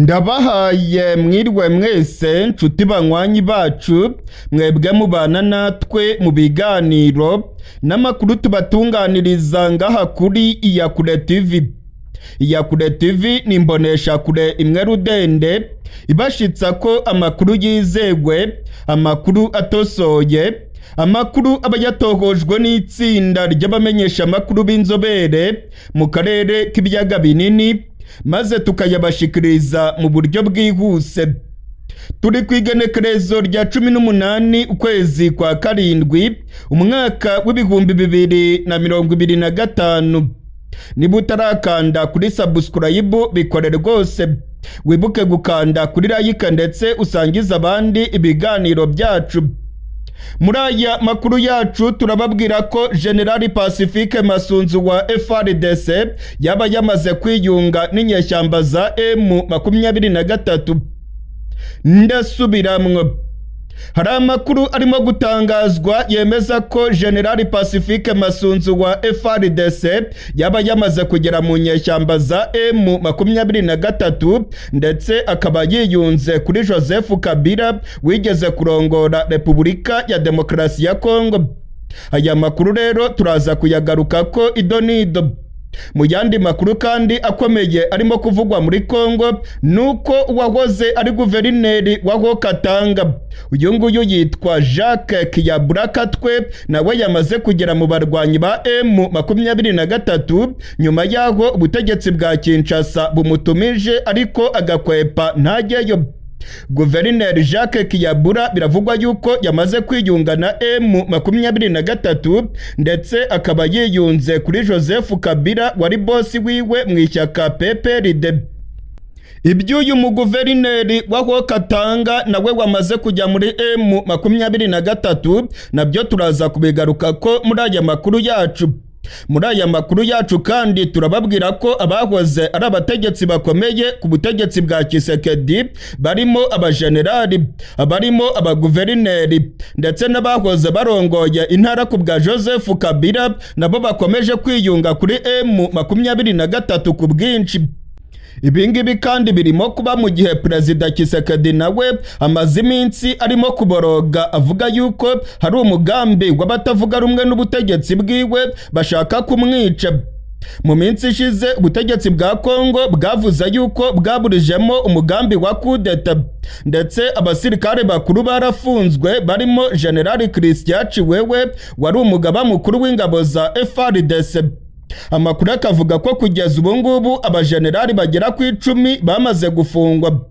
Ndabahaye mwirwe mwese nshuti banywanyi bacu mwebwe mubana natwe mu biganiro n'amakuru tubatunganiriza ngaha kuri Iyakure TV. Iyakure TV ni imboneshakure imwe rudende ibashitsa ko amakuru yizewe, amakuru atosoye, amakuru aba yatohojwe n'itsinda ry'abamenyesha amakuru b'inzobere mu karere k'ibiyaga binini, maze tukayabashikiriza mu buryo bwihuse. Turi kwigenekerezo rya 18 ukwezi kwa karindwi umwaka w'ibihumbi 2025. Niba utarakanda kuri subscribe bikorere rwose, wibuke gukanda kuri like ndetse usangiza abandi ibiganiro byacu. Muri aya makuru yacu turababwira ko General Pacifique Masunzu wa FARDC yaba yamaze kwiyunga n'inyeshyamba za M23. Ndasubiramwo, hari amakuru arimo gutangazwa yemeza ko General Pacifique Masunzu wa FARDC yaba yamaze kugera mu nyeshyamba za M23 ndetse akaba yiyunze kuri Joseph Kabila wigeze kurongora Repubulika ya Demokarasi ya Kongo. Aya makuru rero turaza kuyagaruka ko idonido. Mu yandi makuru kandi akomeye arimo kuvugwa muri Kongo nuko uwahoze ari guverineri wa Katanga, uyu nguyu yitwa Jacques Kiyaburakatwe, nawe yamaze kugera mu barwanyi ba M23 nyuma yaho ubutegetsi bwa Kinshasa bumutumije ariko agakwepa ntajyeyo. Guverineri Jacques Kiyabura biravugwa yuko yamaze kwiyunga na M23 ndetse akaba yiyunze kuri Joseph Kabila wari bosi wiwe mu ishyaka PPRD. Iby'uyu muguverineri wa Katanga nawe wamaze kujya muri M23 nabyo turaza kubigaruka ko muri aya makuru yacu. Muri aya makuru yacu kandi turababwira ko abahoze ari abategetsi bakomeye ku butegetsi bwa Kisekedi barimo abajenerali, abarimo abaguverineri ndetse n'abahoze barongoye intara ku bwa Joseph Kabila nabo bakomeje kwiyunga kuri M23 ku bwinshi. Ibingibi kandi birimo kuba mu gihe Perezida Kisekedi nawe amaze iminsi arimo kuboroga avuga yuko hari umugambi w'abatavuga rumwe n'ubutegetsi bwiwe bashaka kumwica. Mu minsi ishize ubutegetsi bwa Kongo bwavuze yuko bwaburijemo umugambi wa kudeta ndetse abasirikare bakuru barafunzwe barimo General Christian Chiwewe wari umugaba mukuru w'ingabo za FARDC. Amakuru akavuga ko kugeza ubu ngubu abajenerali bagera ku 10 bamaze gufungwa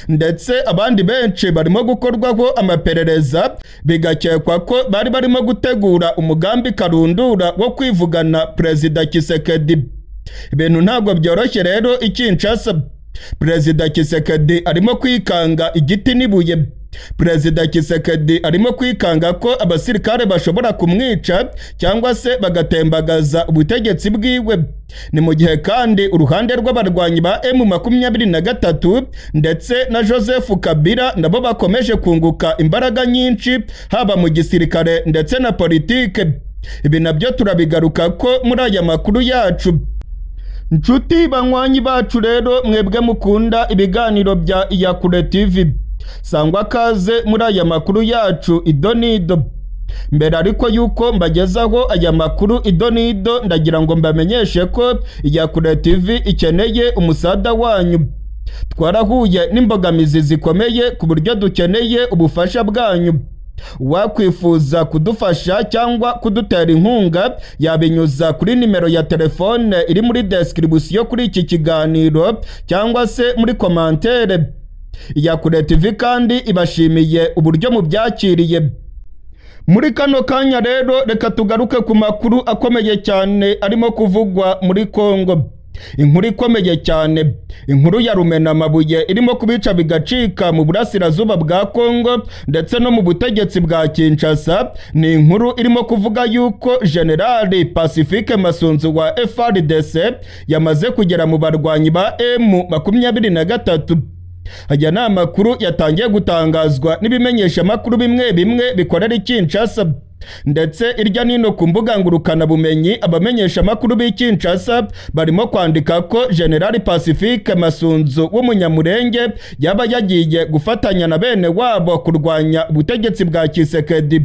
ndetse abandi benshi barimo gukorwaho amaperereza, bigakekwa ko bari barimo gutegura umugambi karundura wo kwivugana Perezida Kisekedi. Ibintu ntabwo byoroshye rero i Kinshasa. Perezida Kisekedi arimo kwikanga igiti n'ibuye. Perezida Kisekedi arimo kwikanga ko abasirikare bashobora kumwica cyangwa se bagatembagaza ubutegetsi bwiwe. Ni mu gihe kandi uruhande rw'abarwanyi ba M23 ndetse na Joseph Kabila nabo bakomeje kunguka imbaraga nyinshi haba mu gisirikare ndetse na politike. Ibi nabyo turabigaruka ko muri aya makuru yacu. Nshuti banywanyi bacu rero mwebwe mukunda ibiganiro bya Iyakure TV, sangwa kaze muri aya makuru yacu idonido. Mbere ariko yuko mbagezaho aya makuru idonido, ndagira ngo mbamenyeshe ko Iyakure TV ikeneye umusada wanyu. Twarahuye n'imbogamizi zikomeye ku buryo dukeneye ubufasha bwanyu. Wakwifuza kudufasha cyangwa kudutera inkunga yabinyuza kuri nimero ya telefone iri muri description kuri iki kiganiro cyangwa se muri commentaire. Iyakure TV kandi ibashimiye uburyo mubyakiriye. Muri kano kanya rero reka tugaruke ku makuru akomeye cyane arimo kuvugwa muri Kongo. Inkuru ikomeye cyane, inkuru ya Rumenamabuye irimo kubica bigacika mu burasirazuba bwa Kongo ndetse no mu butegetsi bwa Kinshasa. Ni inkuru irimo kuvuga yuko General Pacifique Masunzu wa FARDC yamaze kugera mu barwanyi ba M23. Aya ni amakuru yatangiye gutangazwa n'ibimenyesha amakuru bimwe bimwe bikorera i Kinshasa. ndetse irya nino ku mbuga ngurukana bumenyi abamenyesha amakuru b'i Kinshasa barimo kwandika ko General Pacifique Masunzu w'umunyamurenge yaba yagiye gufatanya na bene wabo kurwanya ubutegetsi bwa Tshisekedi.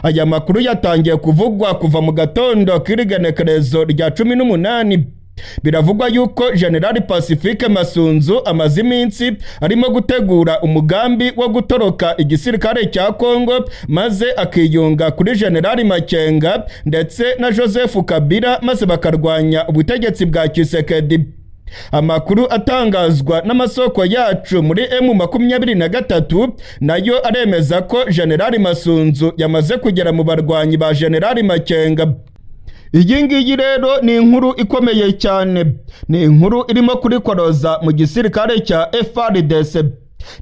Aya makuru yatangiye kuvugwa kuva mu gatondo k'irigenekerezo rya 18. Biravugwa yuko General Pacifique Masunzu amaze iminsi arimo gutegura umugambi wo gutoroka igisirikare cya Kongo maze akiyunga kuri General Makenga ndetse na Joseph Kabila maze bakarwanya ubutegetsi bwa Tshisekedi. Amakuru atangazwa n'amasoko yacu muri M23 nayo aremeza ko General Masunzu yamaze kugera mu barwanyi ba General Makenga. Iyi ngiyi rero ni inkuru ikomeye cyane, ni inkuru irimo kurikoroza mu gisirikare cya FARDC.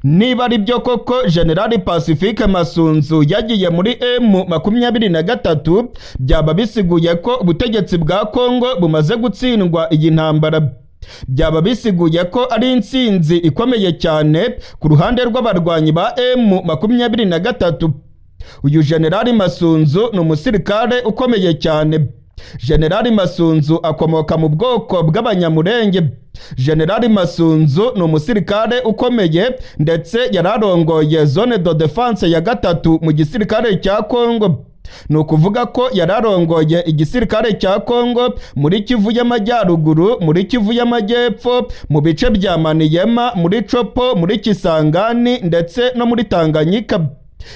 Niba ari byo koko General Pacifique Masunzu yagiye muri M23 byaba bisiguye ko ubutegetsi bwa Kongo bumaze gutsindwa iyi ntambara. Byaba bisiguye ko ari intsinzi ikomeye cyane ku ruhande rw'abarwanyi ba M23. Uyu General Masunzu ni umusirikare ukomeye cyane. General Masunzu akomoka mu bwoko bw'abanyamurenge. General Masunzu ni umusirikare ukomeye ndetse yararongoye zone de defense ya 3 mu gisirikare cya Kongo. Ni ukuvuga ko yararongoye igisirikare cya Kongo muri Kivu y'Amajyaruguru, muri Kivu y'Amajyepfo, mu bice bya Maniema, muri Chopo, muri Kisangani ndetse no muri Tanganyika.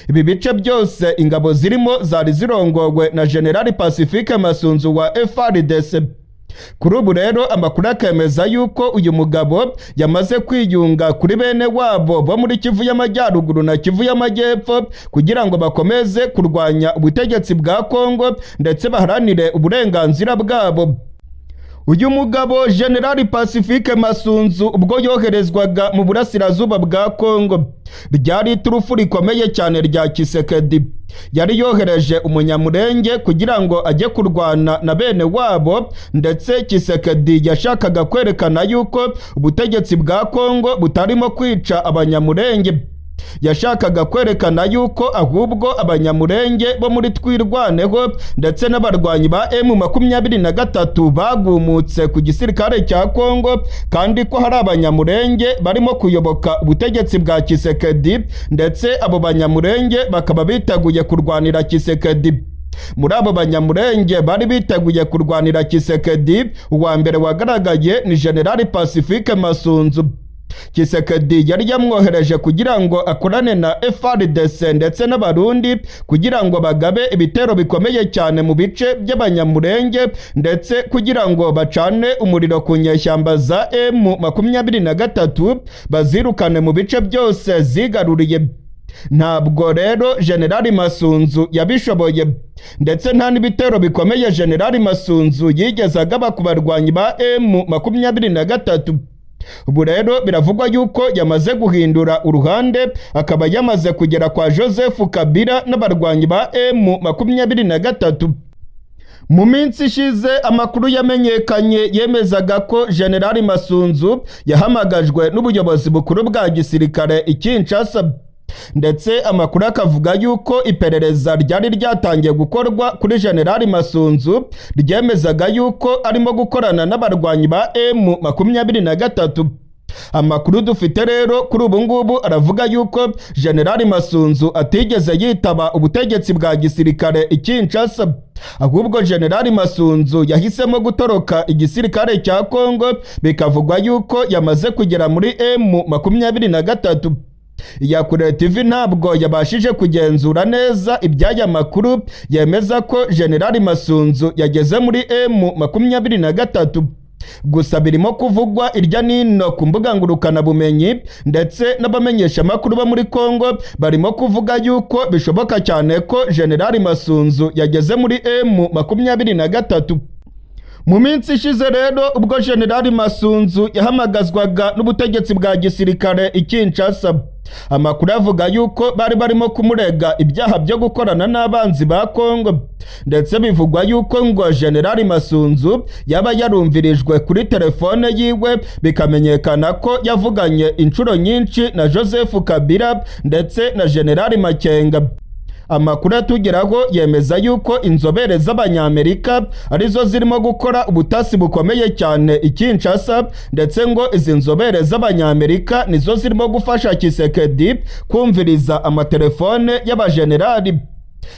Ibi bice byose ingabo zirimo zari zirongowe na General Pacifique Masunzu wa FARDC. Kuri ubu rero amakuru akemeza yuko uyu mugabo yamaze kwiyunga kuri bene wabo bo muri Kivu y'Amajyaruguru na Kivu y'Amajyepfo kugira ngo bakomeze kurwanya ubutegetsi bwa Kongo ndetse baharanire uburenganzira bwabo. Uyu mugabo General Pacifique Masunzu ubwo yoherezwaga mu burasirazuba bwa Kongo byari iturufu rikomeye cyane rya Tshisekedi. Yari yohereje umunyamurenge kugira ngo ajye kurwana na bene wabo ndetse Tshisekedi yashakaga kwerekana yuko ubutegetsi bwa Kongo butarimo kwica abanyamurenge. Yashakaga kwerekana yuko ahubwo abanyamurenge bo muri Twirwaneho ndetse n'abarwanyi ba M23 bagumutse ku gisirikare cya Kongo kandi ko hari abanyamurenge barimo kuyoboka ubutegetsi bwa Tshisekedi ndetse abo banyamurenge bakaba biteguye kurwanira Tshisekedi. Muri abo banyamurenge bari biteguye kurwanira Tshisekedi, uwa mbere wagaragaye ni General Pacifique Masunzu. Tshisekedi yari yamwohereje kugira ngo akorane na FARDC ndetse n'abarundi kugira ngo bagabe ibitero bikomeye cyane mu bice by'abanyamurenge ndetse kugira ngo bacane umuriro ku nyeshyamba za M23 bazirukane mu bice byose zigaruriye. Ntabwo rero General Masunzu yabishoboye ndetse nta n'ibitero bikomeye General Masunzu yigeze agaba ku barwanyi ba M23. Ubu rero biravugwa yuko yamaze guhindura uruhande akaba yamaze kugera kwa Joseph Kabila n'abarwanyi ba M23. Mu minsi ishize amakuru yamenyekanye yemezaga ko General Masunzu yahamagajwe n'ubuyobozi bukuru bwa gisirikare i Kinshasa. Ndetse amakuru akavuga yuko iperereza ryari ryatangiye gukorwa kuri General Masunzu ryemezaga yuko arimo gukorana n'abarwanyi ba M23. Amakuru dufite rero kuri ubu ngubu aravuga yuko General Masunzu atigeze yitaba ubutegetsi bwa gisirikare i Kinshasa. Ahubwo General Masunzu yahisemo gutoroka igisirikare cya Kongo, bikavugwa yuko yamaze kugera muri M23. Iyakure TV ntabwo yabashije kugenzura neza iby'aya makuru yemeza ko General Masunzu yageze muri M23. Gusa birimo kuvugwa irya nino ku mbuga ngurukana bumenyi ndetse n'abamenyesha amakuru bo muri Kongo barimo kuvuga yuko bishoboka cyane ko General Masunzu yageze muri M23. Mu minsi ishize rero ubwo General Masunzu yahamagazwaga n'ubutegetsi bwa gisirikare i Kinshasa, amakuru avuga yuko bari barimo kumurega ibyaha byo gukorana n'abanzi ba Kongo ndetse bivugwa yuko ngo General Masunzu yaba yarumvirijwe kuri telefone yiwe bikamenyekana ko yavuganye inshuro nyinshi na Joseph Kabila ndetse na General Makenga. Amakuru atugeraho yemeza yuko inzobere z'Abanyamerika arizo zirimo gukora ubutasi bukomeye cyane i Kinshasa, ndetse ngo izi nzobere z'Abanyamerika nizo zirimo gufasha Tshisekedi kumviriza amatelefone y'abajenerali.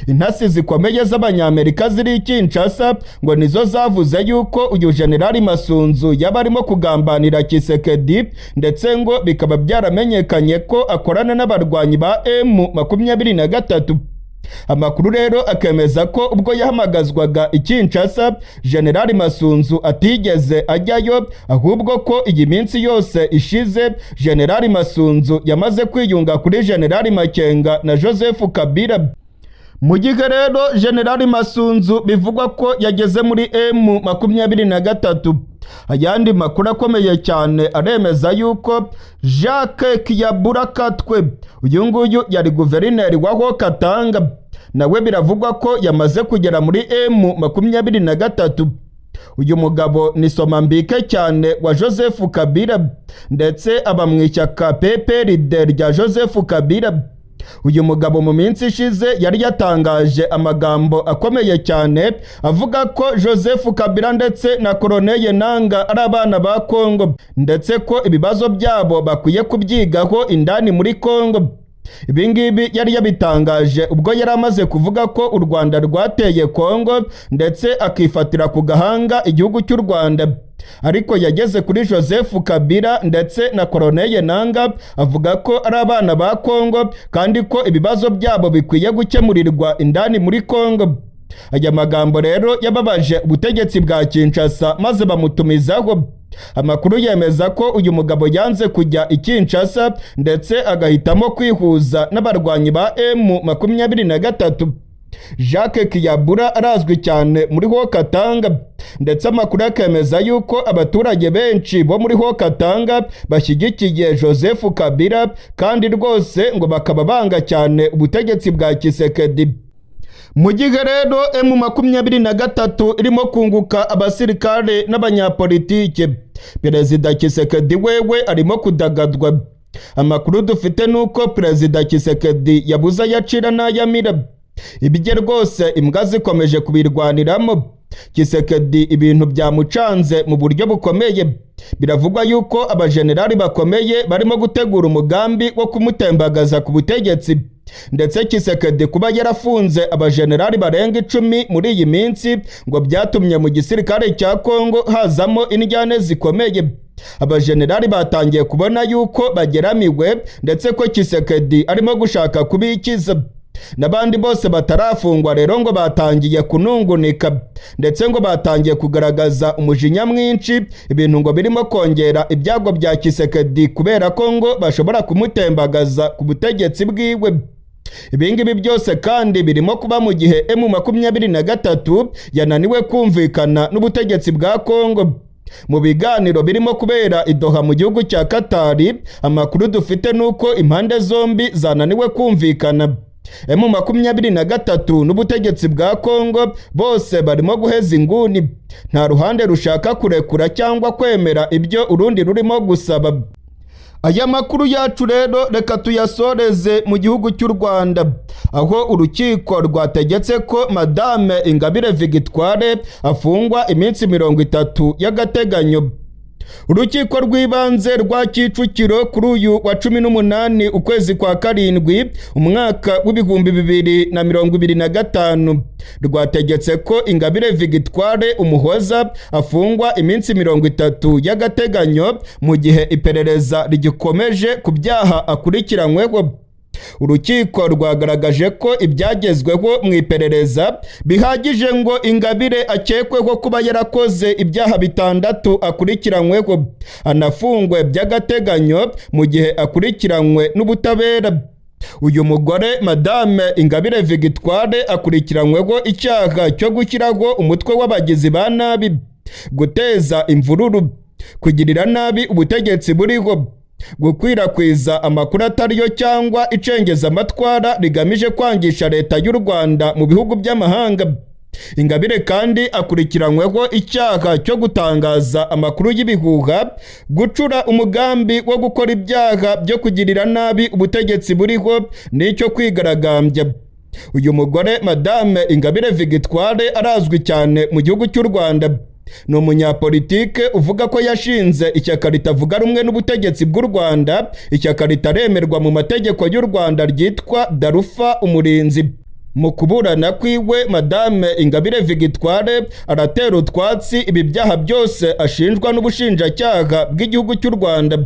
Intasi zikomeye z'Abanyamerika ziri i Kinshasa ngo nizo zavuze yuko uyu Generali Masunzu yaba arimo kugambanira Tshisekedi, ndetse ngo bikaba byaramenyekanye ko akorana n'abarwanyi ba M23. Amakuru rero akemeza ko ubwo yahamagazwaga i Kinshasa, Generali Masunzu atigeze ajyayo, ahubwo ko iyi minsi yose ishize Generali Masunzu yamaze kwiyunga kuri Generali Makenga na Joseph Kabila. Mu gihe rero Generali Masunzu bivugwa ko yageze muri M23, ayandi makuru akomeye cyane aremeza yuko Jacques Kiyabura Katwe, uyu nguyu yari guverineri wa Haut-Katanga, nawe biravugwa ko yamaze kugera muri M23. Uyu mugabo ni somambike cyane wa Joseph Kabila, ndetse aba mu ishyaka PPRD rya Joseph Kabila. Uyu mugabo mu minsi ishize yari yatangaje amagambo akomeye cyane avuga ko Joseph Kabila ndetse na Colonel Nanga ari abana ba Kongo, ndetse ko ibibazo byabo bakwiye kubyigaho indani muri Kongo. Ibingibi yari yabitangaje ubwo yari amaze kuvuga ko u Rwanda rwateye Kongo, ndetse akifatira ku gahanga igihugu cy'u Rwanda. Ariko yageze kuri Joseph Kabila ndetse na Colonel Nanga avuga ko ari abana ba Kongo, kandi ko ibibazo byabo bikwiye gukemurirwa indani muri Kongo. Aya magambo rero yababaje ubutegetsi bwa Kinshasa, maze bamutumizaho. Amakuru yemeza ko uyu mugabo yanze kujya i Kinshasa, ndetse agahitamo kwihuza n'abarwanyi ba M23. Jacques Kiyabura arazwi cyane muri Haut-Katanga, ndetse amakuru akemeza yuko abaturage benshi bo muri Haut-Katanga bashyigikiye Joseph Kabila, kandi rwose ngo bakaba banga cyane ubutegetsi bwa Tshisekedi. Mu gihe rero M23 irimo kunguka abasirikare n'abanyapolitike, Perezida Tshisekedi wewe arimo kudagadwa. Amakuru dufite nuko Perezida Tshisekedi yabuze ayacira n'ayamira. Ibye rwose imbwa zikomeje kubirwaniramo. Tshisekedi ibintu byamucanze mu buryo bukomeye. Biravugwa yuko abajenerali bakomeye barimo gutegura umugambi wo kumutembagaza ku butegetsi, ndetse Tshisekedi kuba yarafunze abajenerali barenga 10 muri iyi minsi ngo byatumye mu gisirikare cya Kongo hazamo indyane zikomeye. Abajenerali batangiye kubona yuko bageramiwe, ndetse ko Tshisekedi arimo gushaka kubikiza. N'abandi bose batarafungwa rero ngo batangiye kunungunika, ndetse ngo batangiye kugaragaza umujinya mwinshi, ibintu ngo birimo kongera ibyago bya Tshisekedi kubera ko ngo bashobora kumutembagaza ku butegetsi bwiwe. Ibingibi byose kandi birimo kuba mu gihe M23 yananiwe kumvikana n'ubutegetsi bwa Kongo. Mu biganiro birimo kubera i Doha mu gihugu cya Katari, amakuru dufite nuko impande zombi zananiwe kumvikana. M23 n'ubutegetsi bwa Kongo bose barimo guheza inguni, nta ruhande rushaka kurekura cyangwa kwemera ibyo urundi rurimo gusaba. Aya makuru yacu rero reka tuyasoreze mu gihugu cy'u Rwanda, aho urukiko rwategetse ko Madame Ingabire Victoire afungwa iminsi 30 y'agateganyo. Urukiko rw'ibanze rwa Kicukiro kuri uyu wa 18 ukwezi kwa karindwi umwaka w'ibihumbi 2025 rwategetse ko Ingabire Victoire Umuhoza afungwa iminsi 30 y'agateganyo mu gihe iperereza rigikomeje ku byaha akurikiranyweho. Urukiko rwagaragaje ko ibyagezweho mu iperereza bihagije ngo Ingabire akekweho kuba yarakoze ibyaha 6 akurikiranyweho, anafungwe by'agateganyo mu gihe akurikiranywe n'ubutabera. Uyu mugore Madame Ingabire Victoire akurikiranyweho icyaha cyo gushyiraho umutwe w'abagizi ba nabi, guteza imvururu, kugirira nabi ubutegetsi buriho, gukwirakwiza amakuru atariyo cyangwa icengeza amatwara rigamije kwangisha leta y'u Rwanda mu bihugu by'amahanga. Ingabire kandi akurikiranyweho icyaha cyo gutangaza amakuru y'ibihuha, gucura umugambi wo gukora ibyaha byo kugirira nabi ubutegetsi buriho n'icyo kwigaragambya. Uyu mugore Madame Ingabire Victoire arazwi cyane mu gihugu cy'u Rwanda. Ni umunyapolitike uvuga ko yashinze ishyaka ritavuga rumwe n'ubutegetsi bw'u Rwanda, ishyaka ritaremerwa mu mategeko y'u Rwanda ryitwa Darufa Umurinzi. Mu kuburana kwiwe Madame Ingabire Victoire aratera utwatsi ibi byaha byose ashinjwa n'ubushinjacyaha bw'igihugu cy'u Rwanda.